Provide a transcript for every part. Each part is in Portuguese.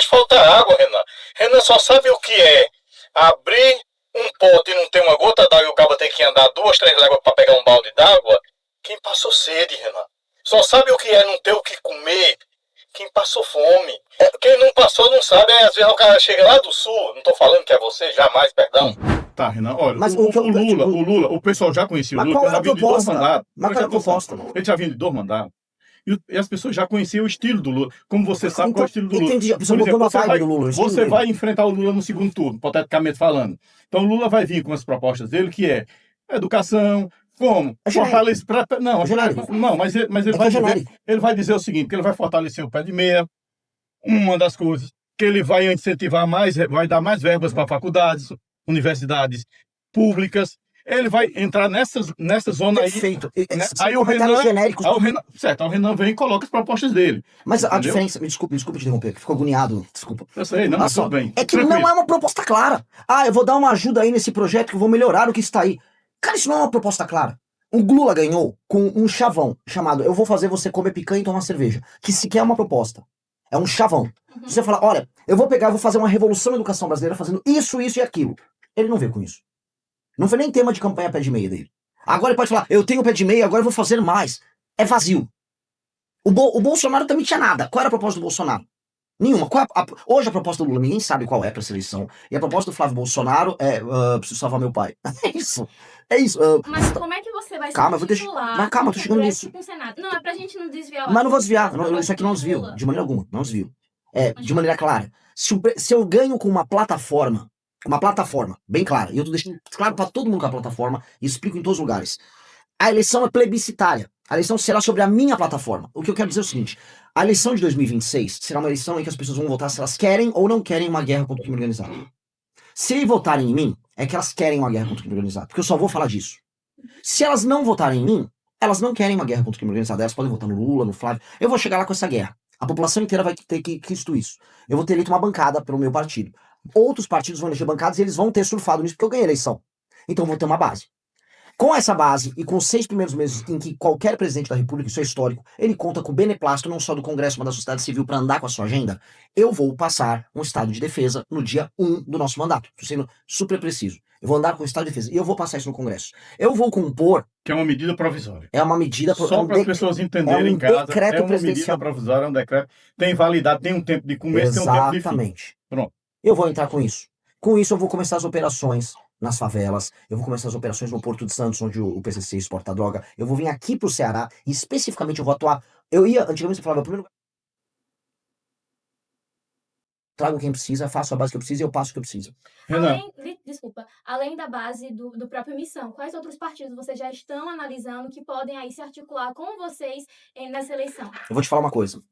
falta água, Renan. Renan só sabe o que é abrir um pote e não ter uma gota d'água e o cabo tem que andar 2, 3 léguas para pegar um balde d'água. Quem passou sede, Renan. Só sabe o que é não ter o que comer quem passou fome. Quem não passou não sabe. Às vezes o cara chega lá do sul, não tô falando que é você, jamais, perdão. Tá, Renan, olha, Mas o Lula, o pessoal já conhecia o Mas Lula, qual ele é a já vinha de 2 proposta? mandatos. Mas qual é a proposta? Ele já vinha de 2 mandatos. E as pessoas já conheciam o estilo do Lula. Como você sabe qual é o estilo do Lula. Entendi, a pessoa Por exemplo, botou na vibe do Lula. você vai enfrentar o Lula no segundo turno, hipoteticamente falando. Então o Lula vai vir com as propostas dele, que é educação, como? Fortalecer. Ele vai dizer o seguinte, que ele vai fortalecer o pé de meia, uma das coisas, que ele vai incentivar mais, vai dar mais verbas para faculdades, universidades públicas. Ele vai entrar nessa zona aí. Perfeito. Aí o Renan vem e coloca as propostas dele. Mas a diferença, me desculpe te interromper, que ficou agoniado, desculpa. Eu sei, não, mas tudo bem. É que não é uma proposta clara. Eu vou dar uma ajuda aí nesse projeto que eu vou melhorar o que está aí. Cara, isso não é uma proposta clara. O Lula ganhou com um chavão chamado eu vou fazer você comer picanha e tomar cerveja, que sequer é uma proposta. É um chavão. Você fala, olha, eu vou fazer uma revolução na educação brasileira fazendo isso e aquilo. Ele não veio com isso. Não foi nem tema de campanha pé de meia dele. Agora ele pode falar, eu tenho pé de meia, agora eu vou fazer mais. É vazio. O Bolsonaro também tinha nada. Qual era a proposta do Bolsonaro? Nenhuma. Hoje a proposta do Lula, ninguém sabe qual é para essa eleição. E a proposta do Flávio Bolsonaro é, preciso salvar meu pai. É isso. Mas como é que você vai calma, eu tô chegando nisso. Não, é pra gente não desviar. Mas não vou desviar. Isso aqui não desvio. De maneira alguma. Não desvio. De maneira clara. Se eu ganho com uma plataforma bem clara, e eu tô deixando claro para todo mundo que é a plataforma, e explico em todos os lugares. A eleição é plebiscitária. A eleição será sobre a minha plataforma. O que eu quero dizer é o seguinte, a eleição de 2026 será uma eleição em que as pessoas vão votar se elas querem ou não querem uma guerra contra o crime organizado. Se votarem em mim, é que elas querem uma guerra contra o crime organizado, porque eu só vou falar disso. Se elas não votarem em mim, elas não querem uma guerra contra o crime organizado, elas podem votar no Lula, no Flávio, eu vou chegar lá com essa guerra. A população inteira vai ter que instituir isso. Eu vou ter eleito uma bancada pelo meu partido. Outros partidos vão eleger bancadas e eles vão ter surfado nisso porque eu ganhei a eleição. Então eu vou ter uma base. Com essa base e com os 6 primeiros meses em que qualquer presidente da República, isso é histórico, ele conta com o beneplácito não só do Congresso, mas da sociedade civil para andar com a sua agenda, eu vou passar um estado de defesa no dia 1 do nosso mandato. Estou sendo super preciso. Eu vou andar com o estado de defesa e eu vou passar isso no Congresso. Eu vou compor... Que é uma medida provisória. É uma medida... Só para as pessoas entenderem em casa. Decreto é uma presidencial. medida provisória, é um decreto. Tem validade, tem um tempo de começo, tem um tempo de fim. Exatamente. Pronto. Eu vou entrar com isso. Com isso eu vou começar as operações nas favelas, eu vou começar as operações no Porto de Santos, onde o PCC exporta droga, eu vou vir aqui pro Ceará, e especificamente eu vou atuar, antigamente eu falava, primeiro, trago quem precisa, faço a base que eu preciso e eu passo o que eu preciso. Além da base do próprio Missão, quais outros partidos vocês já estão analisando que podem aí se articular com vocês nessa eleição? Eu vou te falar uma coisa,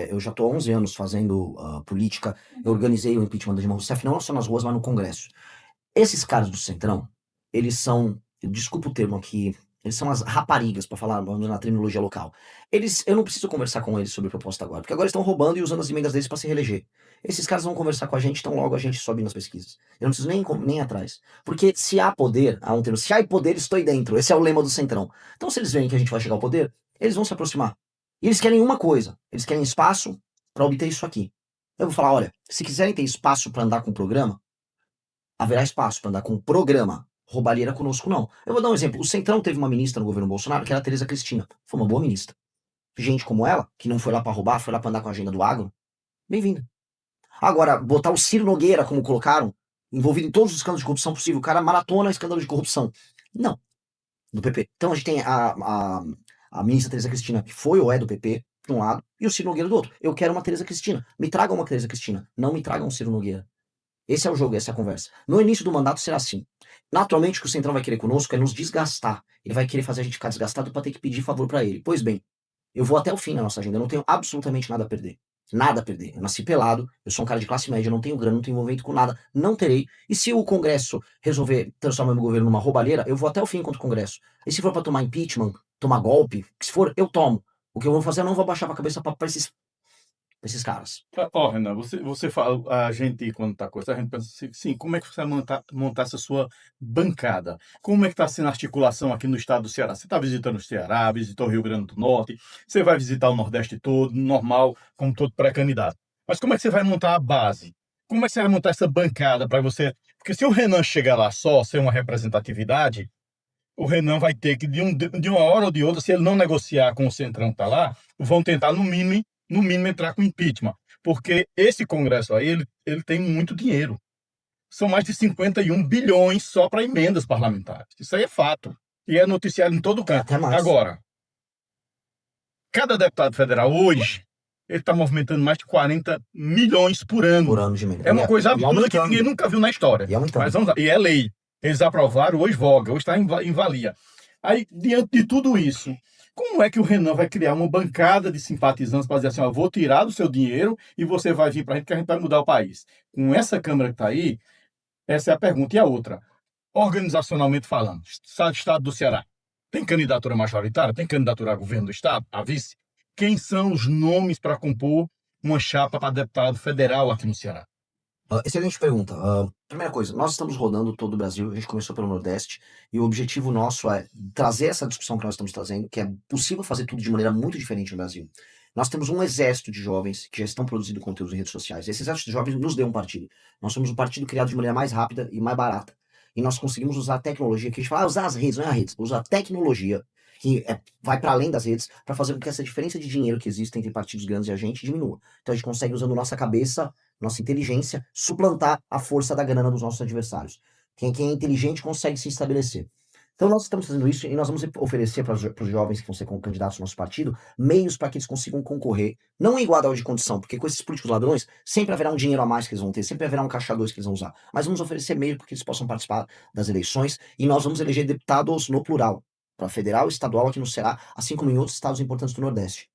eu já estou há 11 anos fazendo política, eu organizei o impeachment da Dilma Rousseff, não só nas ruas, mas no Congresso. Esses caras do Centrão, eles são, desculpa o termo aqui, eles são as raparigas, para falar na terminologia local. Eu não preciso conversar com eles sobre proposta agora, porque agora eles estão roubando e usando as emendas deles para se reeleger. Esses caras vão conversar com a gente, então logo a gente sobe nas pesquisas. Eu não preciso nem ir atrás. Porque se há poder, há um termo, se há poder, estou dentro. Esse é o lema do Centrão. Então se eles veem que a gente vai chegar ao poder, eles vão se aproximar. E eles querem uma coisa, eles querem espaço para obter isso aqui. Eu vou falar, olha, se quiserem ter espaço para andar com o programa, haverá espaço para andar com o programa. Roubalheira conosco, não. Eu vou dar um exemplo. O Centrão teve uma ministra no governo Bolsonaro, que era a Tereza Cristina. Foi uma boa ministra. Gente como ela, que não foi lá para roubar, foi lá para andar com a agenda do agro, bem-vinda. Agora, botar o Ciro Nogueira, como colocaram, envolvido em todos os escândalos de corrupção possível, o cara maratona escândalo de corrupção. Não. Do PP. Então a gente tem a ministra Tereza Cristina, que foi ou é do PP, de um lado, e o Ciro Nogueira do outro. Eu quero uma Tereza Cristina. Me tragam uma Tereza Cristina. Não me tragam um Ciro Nogueira. Esse é o jogo, essa é a conversa. No início do mandato será assim. Naturalmente o que o Centrão vai querer conosco é nos desgastar. Ele vai querer fazer a gente ficar desgastado para ter que pedir favor para ele. Pois bem, eu vou até o fim na nossa agenda. Eu não tenho absolutamente nada a perder. Nada a perder. Eu nasci pelado, eu sou um cara de classe média, não tenho grana, não tenho envolvimento com nada, não terei. E se o Congresso resolver transformar meu governo numa roubalheira, eu vou até o fim contra o Congresso. E se for pra tomar impeachment, tomar golpe, se for, eu tomo. O que eu vou fazer, eu não vou baixar a cabeça pra esses caras. Renan, você fala, a gente, quando tá com isso, a gente pensa assim, sim, como é que você vai montar essa sua bancada? Como é que tá sendo a articulação aqui no estado do Ceará? Você tá visitando o Ceará, visitou o Rio Grande do Norte, você vai visitar o Nordeste todo, normal, como todo pré-candidato. Mas como é que você vai montar a base? Como é que você vai montar essa bancada para você... Porque se o Renan chegar lá só, sem uma representatividade, o Renan vai ter que, de uma hora ou de outra, se ele não negociar com o Centrão que está lá, vão tentar, no mínimo, entrar com impeachment. Porque esse Congresso aí, ele tem muito dinheiro. São mais de 51 bilhões só para emendas parlamentares. Isso aí é fato. E é noticiado em todo canto. Até mais. Agora, cada deputado federal hoje, ele está movimentando mais de 40 milhões por ano. Por ano de emenda. É uma coisa E absurda que aumentando. ninguém nunca viu na história. E aumentando. Mas vamos lá. E é lei. Eles aprovaram, hoje voga, hoje está em valia. Aí, diante de tudo isso, como é que o Renan vai criar uma bancada de simpatizantes para dizer assim, ó, eu vou tirar do seu dinheiro e você vai vir para a gente que a gente vai mudar o país? Com essa Câmara que está aí, essa é a pergunta. E a outra, organizacionalmente falando, Estado do Ceará, tem candidatura majoritária? Tem candidatura a governo do Estado? A vice? Quem são os nomes para compor uma chapa para deputado federal aqui no Ceará? Excelente pergunta. Primeira coisa, nós estamos rodando todo o Brasil, a gente começou pelo Nordeste, e o objetivo nosso é trazer essa discussão que nós estamos trazendo, que é possível fazer tudo de maneira muito diferente no Brasil. Nós temos um exército de jovens que já estão produzindo conteúdos em redes sociais. Esse exército de jovens nos deu um partido. Nós somos um partido criado de maneira mais rápida e mais barata. E nós conseguimos usar a tecnologia, que a gente fala, usar as redes, não é a redes, usar a tecnologia, que vai para além das redes, para fazer com que essa diferença de dinheiro que existe entre partidos grandes e a gente diminua. Então a gente consegue, usando nossa cabeça, nossa inteligência, suplantar a força da grana dos nossos adversários. Quem é inteligente consegue se estabelecer. Então nós estamos fazendo isso e nós vamos oferecer para os jovens que vão ser candidatos ao nosso partido meios para que eles consigam concorrer, não em igualdade de condição, porque com esses políticos ladrões sempre haverá um dinheiro a mais que eles vão ter, sempre haverá um caixa 2 que eles vão usar, mas vamos oferecer meios para que eles possam participar das eleições e nós vamos eleger deputados no plural, para federal e estadual aqui no Ceará, assim como em outros estados importantes do Nordeste.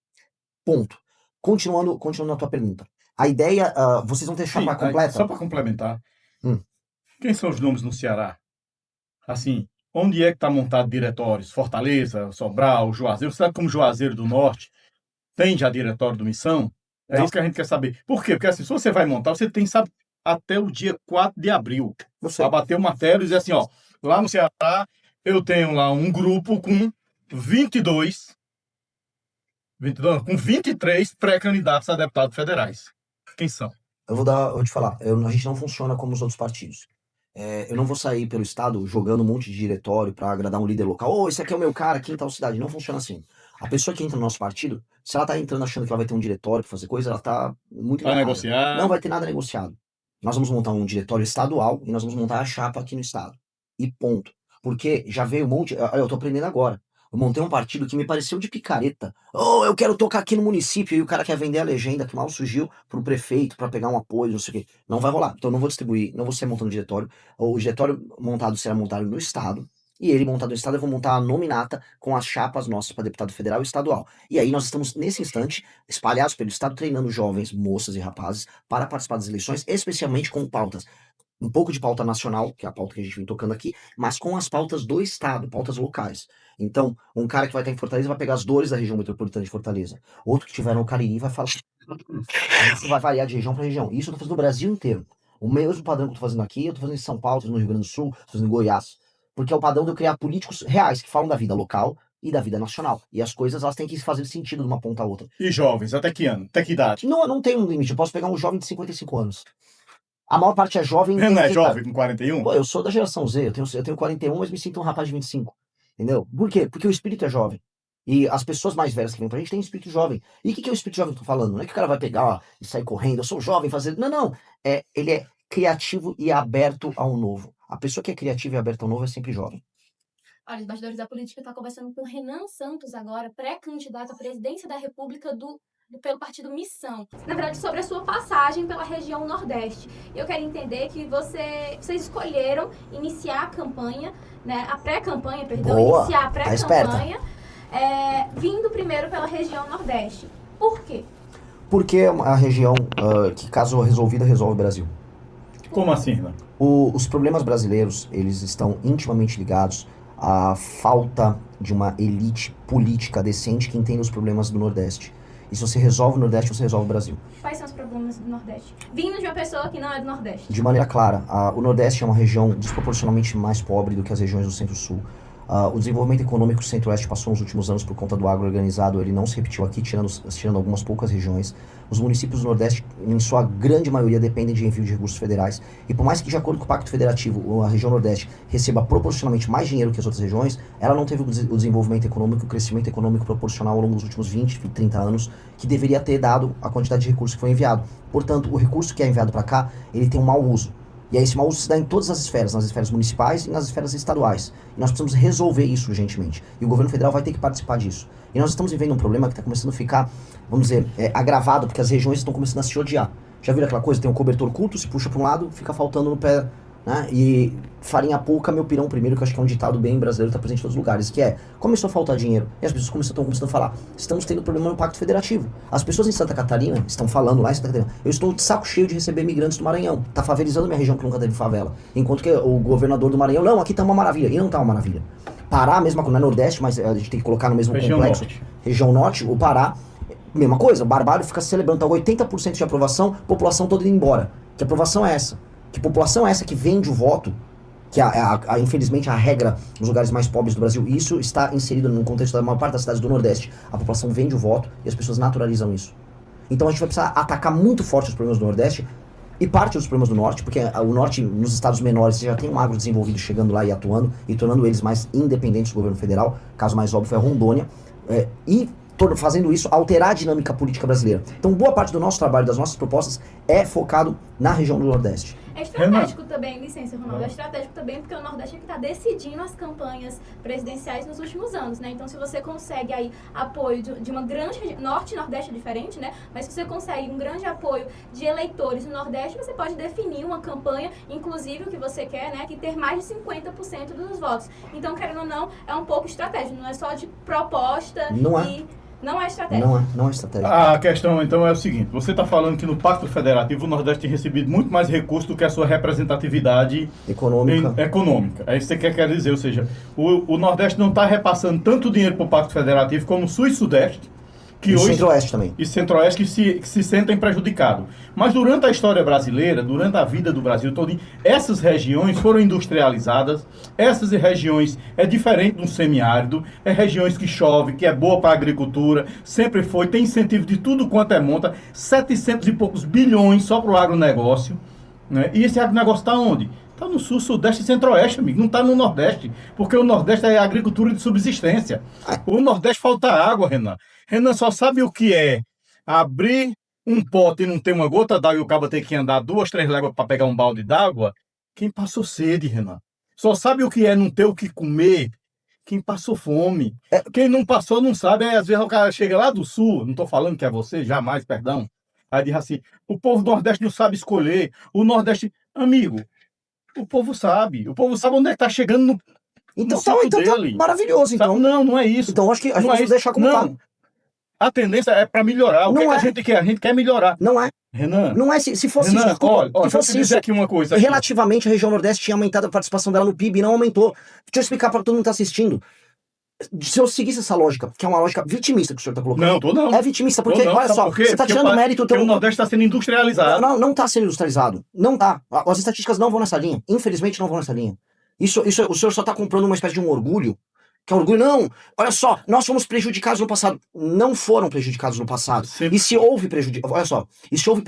Ponto. Continuando a tua pergunta. A ideia, vocês vão ter chapa completa? Só para complementar. Hum. Quem são os nomes no Ceará? Assim, onde é que está montado diretórios? Fortaleza, Sobral, Juazeiro. Você sabe como Juazeiro do Norte tem já diretório do Missão? É isso que a gente quer saber. Por quê? Porque assim, se você vai montar, você tem, sabe, até o dia 4 de abril para bater o martelo e dizer assim, ó, lá no Ceará eu tenho lá um grupo com 23 pré-candidatos a deputados federais. Quem são? Eu vou te falar, a gente não funciona como os outros partidos. Eu não vou sair pelo estado jogando um monte de diretório pra agradar um líder local. Esse aqui é o meu cara aqui em tal cidade. Não funciona assim. A pessoa que entra no nosso partido, se ela tá entrando achando que ela vai ter um diretório pra fazer coisa, ela tá muito Vai enganada. negociar? Não vai ter nada negociado. Nós vamos montar um diretório estadual e nós vamos montar a chapa aqui no estado. E ponto. Porque já veio um monte... Eu tô aprendendo agora. Eu montei um partido que me pareceu de picareta. Eu quero tocar aqui no município. E o cara quer vender a legenda que mal surgiu pro prefeito, pra pegar um apoio, não sei o quê. Não vai rolar. Então eu não vou distribuir, não vou ser montando diretório. O diretório montado será montado no estado. E ele montado no estado, eu vou montar a nominata com as chapas nossas para deputado federal e estadual. E aí nós estamos, nesse instante, espalhados pelo estado, treinando jovens, moças e rapazes para participar das eleições, especialmente com pautas. Um pouco de pauta nacional, que é a pauta que a gente vem tocando aqui, mas com as pautas do estado, pautas locais. Então, um cara que vai estar em Fortaleza vai pegar as dores da região metropolitana de Fortaleza. Outro que estiver no Cariri vai falar... Isso vai variar de região para região. Isso eu tô fazendo no Brasil inteiro. O mesmo padrão que eu tô fazendo aqui, eu tô fazendo em São Paulo, tô fazendo no Rio Grande do Sul, tô fazendo em Goiás. Porque é o padrão de eu criar políticos reais que falam da vida local e da vida nacional. E as coisas, elas têm que fazer sentido de uma ponta a outra. E jovens, até que ano? Até que idade? Não tem um limite. Eu posso pegar um jovem de 55 anos. A maior parte é jovem. Não é jovem com 41? Pô, eu sou da geração Z, eu tenho 41, mas me sinto um rapaz de 25. Entendeu? Por quê? Porque o espírito é jovem. E as pessoas mais velhas que vêm pra gente têm espírito jovem. E o que é o espírito jovem que eu tô falando? Não é que o cara vai pegar e sair correndo, eu sou jovem, fazer... Não. Ele é criativo e aberto ao novo. A pessoa que é criativa e aberta ao novo é sempre jovem. Olha, os bastidores da política está conversando com Renan Santos agora, pré-candidato à presidência da República pelo partido Missão. Na verdade, sobre a sua passagem pela região Nordeste. Eu quero entender que vocês escolheram iniciar a campanha, né, a pré-campanha, perdão, Boa, iniciar a pré-campanha, vindo primeiro pela região Nordeste. Por quê? Porque é uma região que, caso resolvida, resolve o Brasil. Como assim, Renan? Os problemas brasileiros, eles estão intimamente ligados à falta de uma elite política decente que entenda os problemas do Nordeste. E se você resolve o Nordeste, você resolve o Brasil. Quais são os problemas do Nordeste? Vindo de uma pessoa que não é do Nordeste. De maneira clara, o Nordeste é uma região desproporcionalmente mais pobre do que as regiões do Centro-Sul. O desenvolvimento econômico do Centro-Oeste passou nos últimos anos por conta do agro organizado, ele não se repetiu aqui, tirando algumas poucas regiões. Os municípios do Nordeste, em sua grande maioria, dependem de envio de recursos federais. E por mais que, de acordo com o Pacto Federativo, a região Nordeste receba proporcionalmente mais dinheiro que as outras regiões, ela não teve o desenvolvimento econômico, o crescimento econômico proporcional ao longo dos últimos 20, 30 anos, que deveria ter dado a quantidade de recursos que foi enviado. Portanto, o recurso que é enviado para cá, ele tem um mau uso. E aí esse mau uso se dá em todas as esferas, nas esferas municipais e nas esferas estaduais. E nós precisamos resolver isso urgentemente. E o governo federal vai ter que participar disso. E nós estamos vivendo um problema que está começando a ficar, vamos dizer, agravado, porque as regiões estão começando a se odiar. Já viram aquela coisa? Tem um cobertor curto, se puxa para um lado, fica faltando no pé, né? E farinha pouca, meu pirão primeiro, que eu acho que é um ditado bem brasileiro, está presente em todos os lugares, que é, começou a faltar dinheiro, e as pessoas estão começando a falar, estamos tendo problema no Pacto Federativo. As pessoas em Santa Catarina estão falando lá em Santa Catarina, eu estou de saco cheio de receber imigrantes do Maranhão, tá favelizando minha região que nunca teve favela. Enquanto que o governador do Maranhão, não, aqui tá uma maravilha, e não tá uma maravilha. Pará, mesma coisa, não é Nordeste, mas a gente tem que colocar no mesmo Região complexo. Norte. Região Norte, o Pará, mesma coisa, o Barbário fica celebrando, tá 80% de aprovação, população toda indo embora. Que aprovação é essa? Que população é essa que vende o voto? Que infelizmente a regra nos lugares mais pobres do Brasil, e isso está inserido no contexto da maior parte das cidades do Nordeste. A população vende o voto e as pessoas naturalizam isso. Então a gente vai precisar atacar muito forte os problemas do Nordeste e parte dos problemas do Norte, porque o Norte, nos estados menores, já tem um agro desenvolvido chegando lá e atuando, e tornando eles mais independentes do governo federal. O caso mais óbvio é a Rondônia. Fazendo isso, alterar a dinâmica política brasileira. Então, boa parte do nosso trabalho, das nossas propostas, é focado na região do Nordeste. É estratégico também, licença, Ronaldo, é estratégico também porque o Nordeste é que está decidindo as campanhas presidenciais nos últimos anos, né? Então, se você consegue aí apoio de uma grande região, Norte e Nordeste é diferente, né? Mas se você consegue um grande apoio de eleitores no Nordeste, você pode definir uma campanha, inclusive o que você quer, né? Que ter mais de 50% dos votos. Então, querendo ou não, é um pouco estratégico, não é só de proposta Não é estratégia. Não é estratégia. A questão, então, é o seguinte. Você está falando que no Pacto Federativo o Nordeste tem recebido muito mais recursos do que a sua representatividade econômica. É isso que você quer dizer. Ou seja, o Nordeste não está repassando tanto dinheiro para o Pacto Federativo como o Sul e Sudeste. E Centro-Oeste também. E Centro-Oeste que se sentem prejudicados. Mas durante a história brasileira, durante a vida do Brasil todo, essas regiões foram industrializadas. Essas regiões é diferente de um semiárido. É regiões que chove, que é boa para a agricultura. Sempre foi, tem incentivo de tudo quanto é monta. 700 e poucos bilhões só para o agronegócio. Né? E esse agronegócio está onde? Está no Sul, Sudeste e Centro-Oeste, amigo. Não está no Nordeste. Porque o Nordeste é agricultura de subsistência. O Nordeste falta água, Renan. Renan só sabe o que é abrir um pote e não ter uma gota d'água e o cabo ter que andar 2, 3 léguas para pegar um balde d'água. Quem passou sede, Renan. Só sabe o que é não ter o que comer quem passou fome. Quem não passou não sabe. Às vezes o cara chega lá do Sul, não estou falando que é você, jamais, perdão. Aí diz assim, o povo do Nordeste não sabe escolher. O Nordeste, amigo, o povo sabe onde é que está chegando no Então tá maravilhoso, então. Não é isso. Então acho que a gente vai deixar como tá. A tendência é para melhorar. O que a gente quer? A gente quer melhorar. Não é. Renan. Não é. Se fosse Renan, isso, olha, se fosse isso, aqui uma coisa. Aqui. Relativamente, a região Nordeste tinha aumentado a participação dela no PIB e não aumentou. Deixa eu explicar para todo mundo que tá assistindo. Se eu seguisse essa lógica, que é uma lógica vitimista que o senhor tá colocando. Não, tô não. É vitimista, porque, olha só, você tá tirando mérito... Porque o Nordeste está sendo industrializado. Não tá sendo industrializado. Não tá. As estatísticas não vão nessa linha. Infelizmente, não vão nessa linha. Isso o senhor só tá comprando uma espécie de um orgulho. Que é um orgulho, não. Olha só, nós fomos prejudicados no passado. Não foram prejudicados no passado. Sim. E se houve olha só, e se houve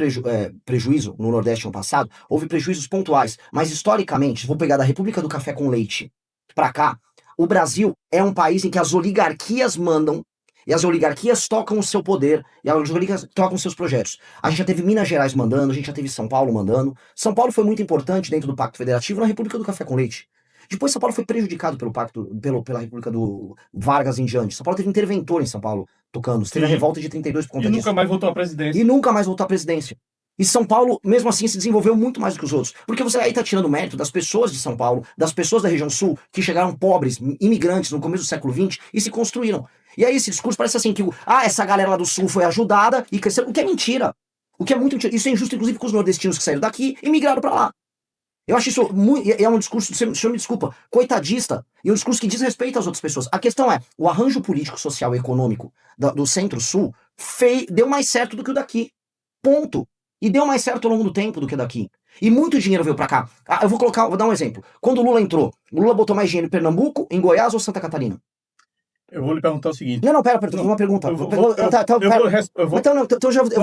prejuízo no Nordeste no passado, houve prejuízos pontuais. Mas historicamente, vou pegar da República do Café com Leite pra cá, o Brasil é um país em que as oligarquias mandam e as oligarquias tocam o seu poder e as oligarquias tocam os seus projetos. A gente já teve Minas Gerais mandando, a gente já teve São Paulo mandando. São Paulo foi muito importante dentro do Pacto Federativo na República do Café com Leite. Depois São Paulo foi prejudicado pela República do Vargas em diante. São Paulo teve interventor em São Paulo tocando. Teve a revolta de 32 por conta disso. E nunca mais voltou à presidência. E nunca mais voltou à presidência. E São Paulo, mesmo assim, se desenvolveu muito mais do que os outros. Porque você aí tá tirando mérito das pessoas de São Paulo, das pessoas da região sul, que chegaram pobres, imigrantes no começo do século XX e se construíram. E aí esse discurso parece assim que essa galera lá do sul foi ajudada e cresceram, o que é mentira. O que é muito mentira. Isso é injusto, inclusive, com os nordestinos que saíram daqui e migraram pra lá. Eu acho isso é um discurso, o senhor me desculpa, coitadista, e um discurso que diz respeito às outras pessoas. A questão é, o arranjo político, social e econômico do Centro-Sul deu mais certo do que o daqui. Ponto. E deu mais certo ao longo do tempo do que o daqui. E muito dinheiro veio pra cá. Eu vou dar um exemplo. Quando o Lula entrou, o Lula botou mais dinheiro em Pernambuco, em Goiás ou Santa Catarina? Eu vou lhe perguntar o seguinte. Não, pera, tô Não, uma pergunta. eu vou- Eu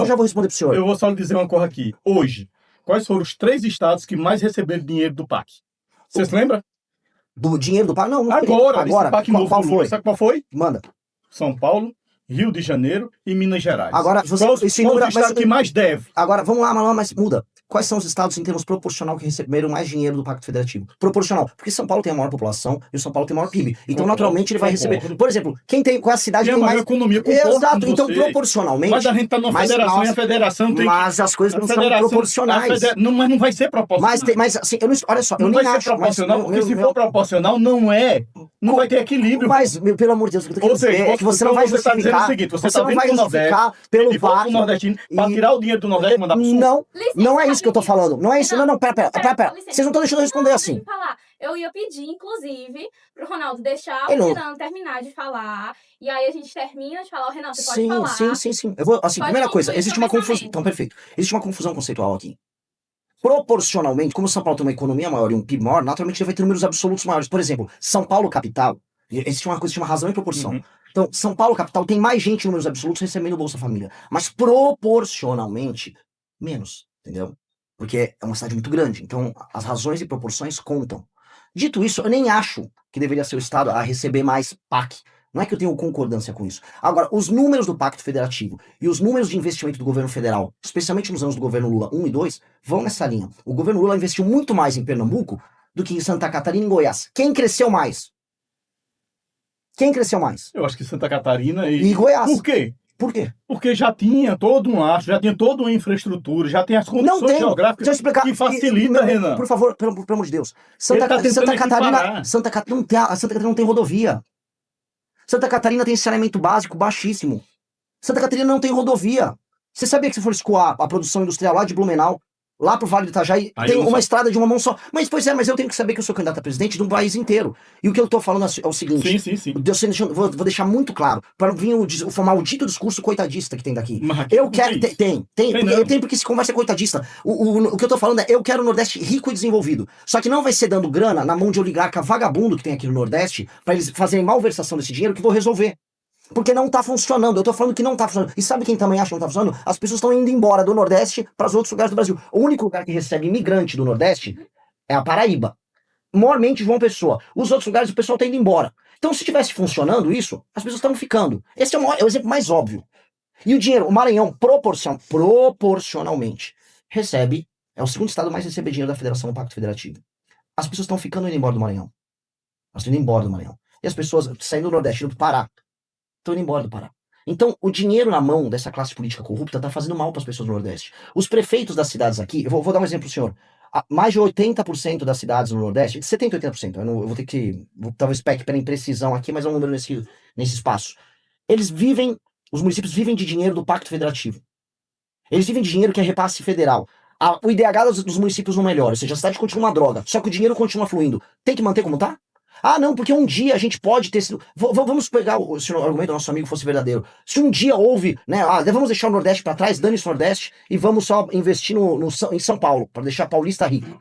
já vou responder pro senhor. Eu vou só lhe dizer uma coisa aqui. Hoje, quais foram os 3 estados que mais receberam dinheiro do PAC? Você se lembra? Do dinheiro do PAC? Não, Agora, esse PAC novo qual do Lula. foi? Sabe qual foi? Manda. São Paulo, Rio de Janeiro e Minas Gerais. Agora, Qual o estado que mais deve? Agora, vamos lá, mas muda. Quais são os estados em termos proporcional que receberam mais dinheiro do Pacto Federativo? Proporcional. Porque São Paulo tem a maior população e o São Paulo tem o maior PIB. Então, naturalmente, ele vai receber. Por exemplo, qual é a cidade Tem que a mais... maior economia. Exato. Então, proporcionalmente... Mas a gente tá numa federação e a federação tem... Mas as coisas não são proporcionais. Mas não vai ser proporcional. Mas assim, olha só, eu não nem vai acho... ser proporcional, porque se for proporcional, não vai ter equilíbrio. Mas, pelo amor de Deus, o que eu tô querendo dizer é que você não vai justificar... Você tá dizendo o seguinte, você não vai justificar pelo PAC... nordestino para tirar o dinheiro do Nordeste e mandar pro Sul. Não é isso que eu tô falando. Não é isso. Não, pera. Vocês não estão deixando eu responder assim. Eu ia pedir, inclusive, pro Ronaldo deixar o Renan terminar de falar. E aí a gente termina de falar. O Renan, você pode falar. Sim. Eu vou, assim, primeira coisa, existe uma confusão. Então, perfeito. Existe uma confusão conceitual aqui. Proporcionalmente, como São Paulo tem uma economia maior e um PIB maior, naturalmente ele vai ter números absolutos maiores. Por exemplo, São Paulo capital, existe uma coisa que chama razão e proporção. Uhum. Então, São Paulo capital tem mais gente em números absolutos recebendo Bolsa Família. Mas proporcionalmente, menos. Entendeu? Porque é uma cidade muito grande, então as razões e proporções contam. Dito isso, eu nem acho que deveria ser o Estado a receber mais PAC. Não é que eu tenho concordância com isso. Agora, os números do Pacto Federativo e os números de investimento do governo federal, especialmente nos anos do governo Lula 1 e 2, vão nessa linha. O governo Lula investiu muito mais em Pernambuco do que em Santa Catarina e em Goiás. Quem cresceu mais? Eu acho que Santa Catarina e Goiás. Por quê? Por quê? Porque já tinha todo um astro, já tinha toda uma infraestrutura, já tem as condições geográficas que facilita, Renan. Por favor, pelo amor de Deus. Santa Catarina não tem rodovia. Santa Catarina tem saneamento básico baixíssimo. Santa Catarina não tem rodovia. Você sabia que se for escoar a produção industrial lá de Blumenau, lá pro Vale do Itajaí, tem uma estrada de uma mão só. Mas eu tenho que saber que eu sou candidato a presidente de um país inteiro. E o que eu tô falando é o seguinte. Sim. Vou deixar muito claro, para não vir o maldito discurso coitadista que tem daqui. Tem porque se conversa coitadista. O que eu tô falando é, eu quero o Nordeste rico e desenvolvido. Só que não vai ser dando grana na mão de oligarca vagabundo que tem aqui no Nordeste, para eles fazerem malversação desse dinheiro que eu vou resolver. Porque não tá funcionando. Eu tô falando que não tá funcionando. E sabe quem também acha que não tá funcionando? As pessoas estão indo embora do Nordeste para os outros lugares do Brasil. O único lugar que recebe imigrante do Nordeste é a Paraíba. Maiormente João Pessoa. Os outros lugares o pessoal tá indo embora. Então, se tivesse funcionando isso, as pessoas estão ficando. Esse é o exemplo mais óbvio. E o dinheiro, o Maranhão, proporcionalmente, recebe, é o segundo estado mais recebe dinheiro da Federação do Pacto Federativo. As pessoas estão ficando indo embora do Maranhão. Elas estão indo embora do Maranhão. E as pessoas saindo do Nordeste, indo pro Pará. Estão indo embora do Pará. Então, o dinheiro na mão dessa classe política corrupta está fazendo mal para as pessoas do Nordeste. Os prefeitos das cidades aqui, eu vou dar um exemplo pro senhor. Mais de 80% das cidades no Nordeste, 70% 80%, eu vou ter que, talvez peque pela imprecisão aqui, mas é um número nesse espaço. Os municípios vivem de dinheiro do Pacto Federativo. Eles vivem de dinheiro que é repasse federal. O IDH dos municípios não melhora, ou seja, a cidade continua uma droga, só que o dinheiro continua fluindo. Tem que manter como tá? Ah, não, porque um dia a gente pode ter sido... Vamos pegar se o argumento do nosso amigo fosse verdadeiro. Se um dia houve, né? Vamos deixar o Nordeste para trás, dane-se o Nordeste, e vamos só investir em São Paulo, para deixar paulista rico.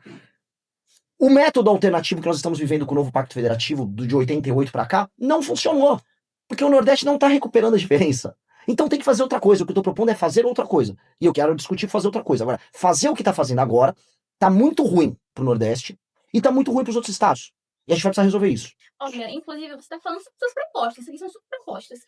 O método alternativo que nós estamos vivendo com o novo Pacto Federativo, de 88 para cá, não funcionou. Porque o Nordeste não está recuperando a diferença. Então tem que fazer outra coisa. O que eu estou propondo é fazer outra coisa. E eu quero discutir fazer outra coisa. Agora, fazer o que está fazendo agora está muito ruim para o Nordeste e está muito ruim para os outros estados. E a gente vai precisar resolver isso. Olha, inclusive, você está falando sobre suas propostas. Isso aqui são suas propostas.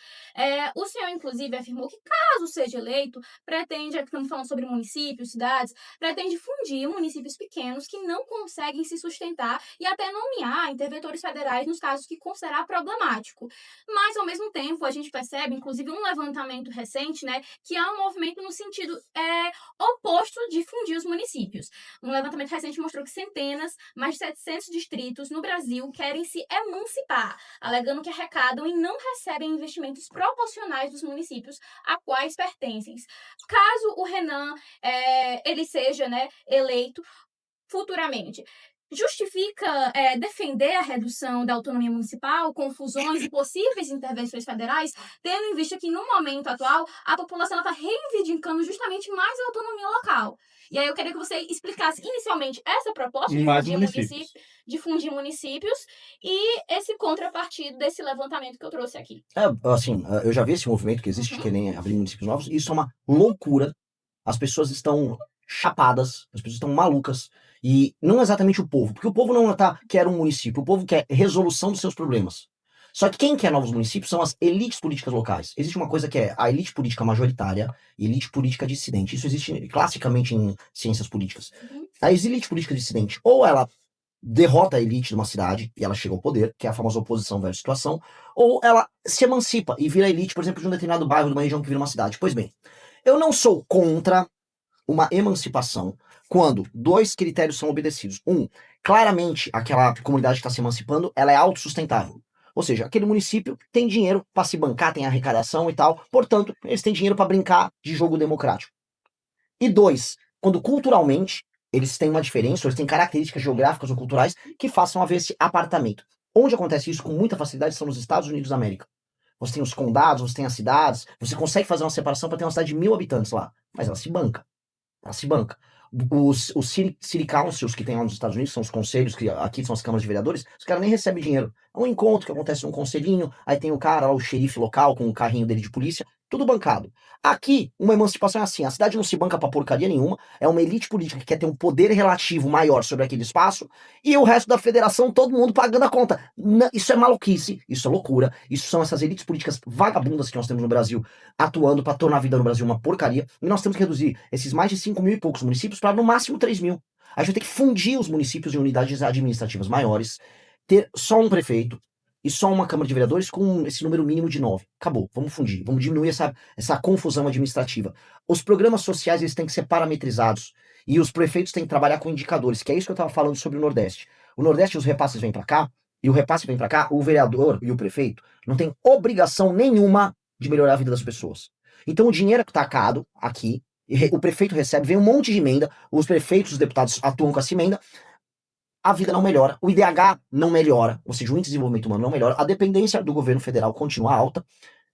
O senhor, inclusive, afirmou que, caso seja eleito, pretende, estamos falando sobre municípios, cidades, pretende fundir municípios pequenos que não conseguem se sustentar e até nomear interventores federais nos casos que considerar problemático. Mas, ao mesmo tempo, a gente percebe, inclusive, um levantamento recente, né, que há um movimento no sentido oposto de fundir os municípios. Um levantamento recente mostrou que mais de 700 distritos no Brasil querem se emancipar, alegando que arrecadam e não recebem investimentos proporcionais dos municípios a quais pertencem. Caso o Renan ele seja, né, eleito futuramente, justifica defender a redução da autonomia municipal com fusões e possíveis intervenções federais, tendo em vista que, no momento atual, a população está reivindicando justamente mais a autonomia local. E aí eu queria que você explicasse inicialmente essa proposta de fundir municípios e esse contrapartido desse levantamento que eu trouxe aqui. Assim, eu já vi esse movimento que existe, de querer abrir municípios novos, e isso é uma loucura. As pessoas estão chapadas, as pessoas estão malucas, e não exatamente o povo, porque o povo não quer um município, o povo quer resolução dos seus problemas. Só que quem quer novos municípios são as elites políticas locais. Existe uma coisa que é a elite política majoritária e elite política dissidente. Isso existe classicamente em ciências políticas. A elite política dissidente, ou ela derrota a elite de uma cidade e ela chega ao poder, que é a famosa oposição versus situação, ou ela se emancipa e vira elite, por exemplo, de um determinado bairro, de uma região que vira uma cidade. Pois bem, eu não sou contra uma emancipação quando 2 critérios são obedecidos. Claramente aquela comunidade que está se emancipando, ela é autossustentável. Ou seja, aquele município tem dinheiro para se bancar, tem arrecadação e tal, portanto, eles têm dinheiro para brincar de jogo democrático. E 2, quando culturalmente eles têm uma diferença, ou eles têm características geográficas ou culturais que façam haver esse apartamento. Onde acontece isso com muita facilidade são nos Estados Unidos da América. Você tem os condados, você tem as cidades, você consegue fazer uma separação para ter uma cidade de 1.000 habitantes lá, mas ela se banca. Ela se banca. Os City Councils que tem lá nos Estados Unidos, são os conselhos, que aqui são as câmaras de vereadores, os caras nem recebem dinheiro. É um encontro que acontece num conselhinho, aí tem o cara lá, o xerife local, com o carrinho dele de polícia, tudo bancado. Aqui, uma emancipação é assim, a cidade não se banca pra porcaria nenhuma, é uma elite política que quer ter um poder relativo maior sobre aquele espaço, e o resto da federação, todo mundo pagando a conta. Isso é maluquice, isso é loucura, isso são essas elites políticas vagabundas que nós temos no Brasil, atuando pra tornar a vida no Brasil uma porcaria, e nós temos que reduzir esses mais de 5.000 e poucos municípios para no máximo 3.000. A gente vai ter que fundir os municípios em unidades administrativas maiores, ter só um prefeito, e só uma Câmara de Vereadores com esse número mínimo de 9. Acabou, vamos fundir, vamos diminuir essa confusão administrativa. Os programas sociais eles têm que ser parametrizados e os prefeitos têm que trabalhar com indicadores, que é isso que eu estava falando sobre o Nordeste. O Nordeste, os repasses vêm para cá, e o repasse vem para cá, o vereador e o prefeito não tem obrigação nenhuma de melhorar a vida das pessoas. Então o dinheiro é tacado aqui, o prefeito recebe, vem um monte de emenda, os prefeitos, os deputados atuam com essa emenda, a vida não melhora, o IDH não melhora, ou seja, o índice de desenvolvimento humano não melhora, a dependência do governo federal continua alta,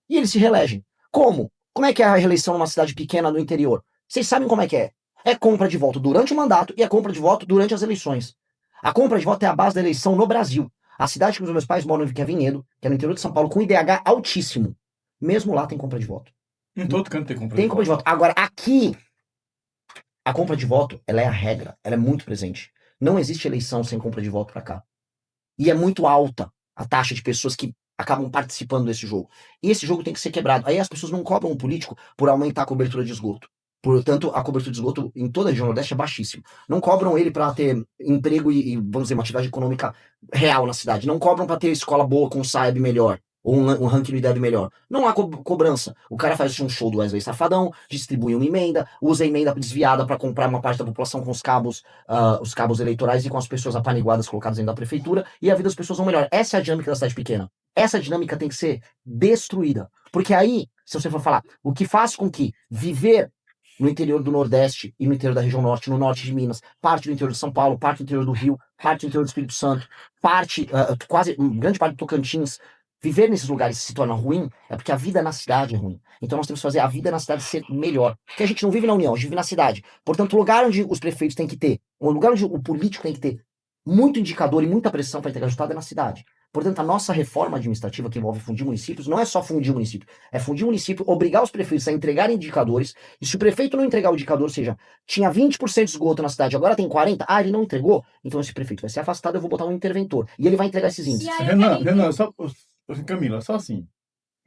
e eles se reelegem. Como? Como é que é a reeleição numa cidade pequena no interior? Vocês sabem como é que é? É compra de voto durante o mandato e é compra de voto durante as eleições. A compra de voto é a base da eleição no Brasil. A cidade que os meus pais moram, que é Vinhedo, que é no interior de São Paulo, com IDH altíssimo. Mesmo lá tem compra de voto. Em todo canto tem compra Tem de compra de voto. Agora, aqui, a compra de voto, ela é a regra. Ela é muito presente. Não existe eleição sem compra de voto pra cá. E é muito alta a taxa de pessoas que acabam participando desse jogo. E esse jogo tem que ser quebrado. Aí as pessoas não cobram o político por aumentar a cobertura de esgoto. Portanto, a cobertura de esgoto em toda a região nordeste é baixíssima. Não cobram ele para ter emprego e, vamos dizer, uma atividade econômica real na cidade. Não cobram para ter escola boa com SAEB melhor. Ou um ranking do IDEB melhor. Não há cobrança. O cara faz um show do Wesley Safadão, distribui uma emenda, usa a emenda desviada para comprar uma parte da população com os cabos eleitorais e com as pessoas apaniguadas colocadas dentro da prefeitura, e a vida das pessoas não melhora. Essa é a dinâmica da cidade pequena. Essa dinâmica tem que ser destruída. Porque aí, se você for falar, o que faz com que viver no interior do Nordeste e no interior da região Norte, no Norte de Minas, parte do interior de São Paulo, parte do interior do Rio, parte do interior do Espírito Santo, grande parte do Tocantins, viver nesses lugares se torna ruim, é porque a vida na cidade é ruim. Então nós temos que fazer a vida na cidade ser melhor. Porque a gente não vive na União, a gente vive na cidade. Portanto, o lugar onde os prefeitos têm que ter, o lugar onde o político tem que ter muito indicador e muita pressão para entregar resultado é na cidade. Portanto, a nossa reforma administrativa que envolve fundir municípios não é só fundir o município. É fundir o município, obrigar os prefeitos a entregarem indicadores. E se o prefeito não entregar o indicador, ou seja, tinha 20% de esgoto na cidade, agora tem 40%, ele não entregou, então esse prefeito vai ser afastado, eu vou botar um interventor. E ele vai entregar esses índices. Renan, Camila, só assim.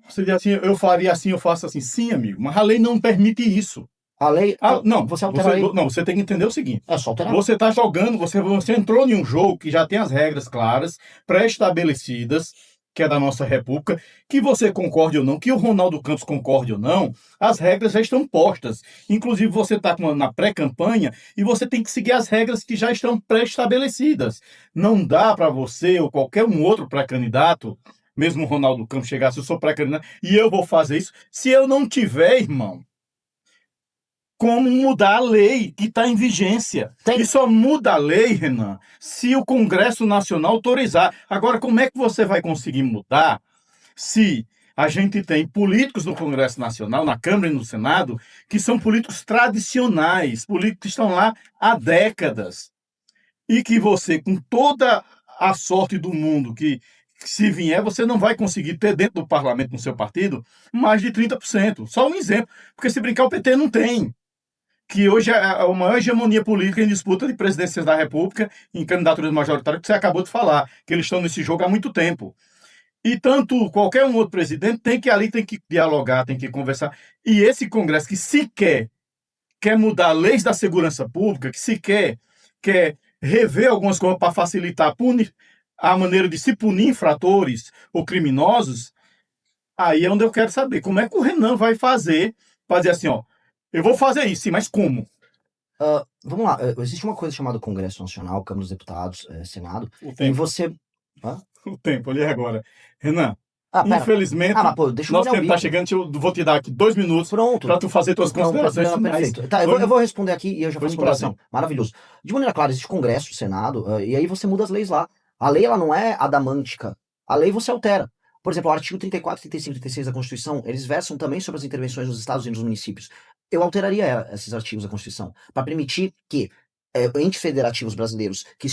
Você diz assim, eu faria assim, eu faço assim. Sim, amigo, mas a lei não permite isso. A lei... não, você tem que entender o seguinte. É só alterar. Você está jogando, você entrou em um jogo que já tem as regras claras, pré-estabelecidas, que é da nossa república, que você concorde ou não, que o Ronaldo Campos concorde ou não, as regras já estão postas. Inclusive, você está na pré-campanha e você tem que seguir as regras que já estão pré-estabelecidas. Não dá para você ou qualquer um outro pré-candidato, mesmo o Ronaldo Campos chegasse, eu sou pré-candidato, e eu vou fazer isso, se eu não tiver, irmão, como mudar a lei que está em vigência. Tem- E só muda a lei, Renan, se o Congresso Nacional autorizar. Agora, como é que você vai conseguir mudar se a gente tem políticos no Congresso Nacional, na Câmara e no Senado, que são políticos tradicionais, políticos que estão lá há décadas, e que você, com toda a sorte do mundo que se vier, você não vai conseguir ter dentro do parlamento, no seu partido, mais de 30%. Só um exemplo, porque se brincar o PT não tem, que hoje é a maior hegemonia política em disputa de presidências da República, em candidaturas majoritárias, que você acabou de falar, que eles estão nesse jogo há muito tempo. E tanto qualquer um outro presidente tem que dialogar, tem que conversar. E esse Congresso que sequer quer mudar leis da segurança pública, que sequer quer rever algumas coisas para facilitar a maneira de se punir infratores ou criminosos, aí é onde eu quero saber como é que o Renan vai fazer para dizer assim, ó, eu vou fazer isso, sim, mas como? Vamos lá, existe uma coisa chamada Congresso Nacional, Câmara dos Deputados, Senado, O e tempo, você... Hã? o tempo ali agora. Renan, Pera. infelizmente, Mas pô, deixa eu nosso olhar o tempo está vídeo. chegando, eu vou te dar aqui 2 minutos Pronto. para tu fazer tuas Então, considerações finais. perfeito. Tá, eu vou responder aqui e eu já Foi faço um prazer. consideração. Maravilhoso. De maneira clara, existe Congresso, Senado, e aí você muda as leis lá. A lei, ela não é adamântica. A lei você altera. Por exemplo, o artigo 34, 35 e 36 da Constituição, eles versam também sobre as intervenções dos estados e dos municípios. Eu alteraria esses artigos da Constituição para permitir que entes federativos brasileiros que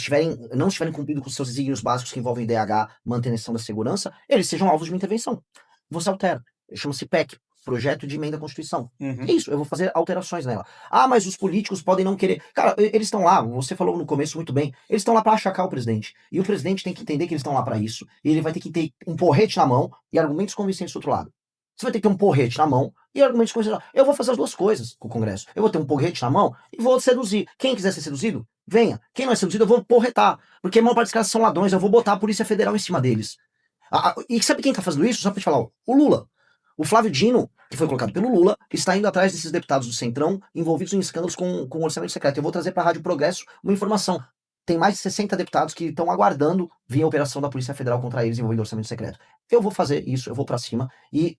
não estiverem cumprindo com seus desígnios básicos que envolvem DH, manutenção da segurança, eles sejam alvos de uma intervenção. Você altera. Chama-se PEC, Projeto de Emenda à Constituição. Uhum. É isso, eu vou fazer alterações nela. Ah, mas os políticos podem não querer. Cara, eles estão lá, você falou no começo muito bem, eles estão lá para achacar o presidente. E o presidente tem que entender que eles estão lá para isso, e ele vai ter que ter um porrete na mão e argumentos convincentes do outro lado. Você vai ter que ter um porrete na mão e argumentos convincentes. Eu vou fazer as duas coisas com o Congresso. Eu vou ter um porrete na mão e vou seduzir. Quem quiser ser seduzido, venha. Quem não é seduzido, eu vou porretar. Porque a maior parte dos caras são ladrões, eu vou botar a Polícia Federal em cima deles. E sabe quem tá fazendo isso? Só pra te falar, ó, o Lula. O Flávio Dino, que foi colocado pelo Lula, está indo atrás desses deputados do Centrão envolvidos em escândalos com orçamento secreto. Eu vou trazer para a Rádio Progresso uma informação. Tem mais de 60 deputados que estão aguardando vir a operação da Polícia Federal contra eles envolvendo orçamento secreto. Eu vou fazer isso, eu vou para cima. E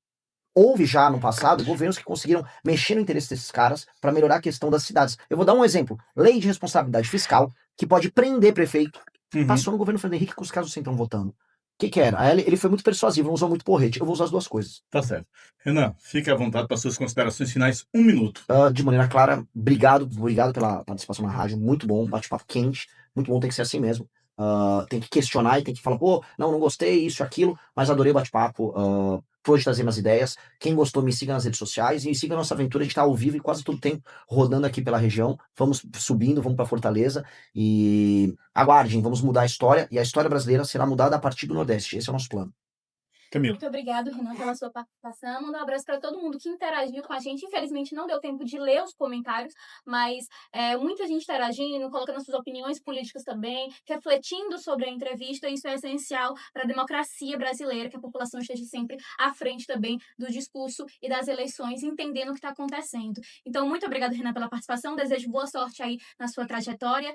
houve já no passado governos que conseguiram mexer no interesse desses caras para melhorar a questão das cidades. Eu vou dar um exemplo. Lei de responsabilidade fiscal, que pode prender prefeito. Uhum. Passou no governo Fernando Henrique com os casos do Centrão votando. O que era? Aí ele foi muito persuasivo, não usou muito porrete. Eu vou usar as duas coisas. Tá certo. Renan, fique à vontade para suas considerações finais. 1 minuto. De maneira clara, obrigado pela participação na rádio. Muito bom, bate-papo quente. Muito bom, tem que ser assim mesmo. Tem que questionar e tem que falar, pô, não gostei, isso, aquilo, mas adorei o bate-papo. Pode trazer umas ideias. Quem gostou, me siga nas redes sociais e siga a nossa aventura. A gente tá ao vivo e quase todo tempo rodando aqui pela região. Vamos subindo, vamos para Fortaleza e aguardem, vamos mudar a história e a história brasileira será mudada a partir do Nordeste. Esse é o nosso plano. Camila. Muito obrigado, Renan, pela sua participação. Manda um abraço para todo mundo que interagiu com a gente. Infelizmente, não deu tempo de ler os comentários, mas muita gente interagindo, colocando suas opiniões políticas também, refletindo sobre a entrevista. Isso é essencial para a democracia brasileira, que a população esteja sempre à frente também do discurso e das eleições, entendendo o que está acontecendo. Então, muito obrigado, Renan, pela participação. Desejo boa sorte aí na sua trajetória,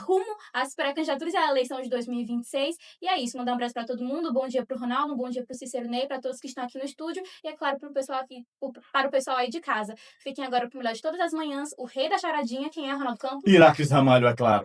rumo às pré-candidaturas e à eleição de 2026. E é isso, mandar um abraço para todo mundo. Bom dia para o Ronaldo, bom dia para o Cícero Ney, para todos que estão aqui no estúdio e, é claro, para o pessoal aí de casa. Fiquem agora para o melhor de todas as manhãs, o rei da charadinha, quem é Ronaldo Campos? Iraques Ramalho, é claro.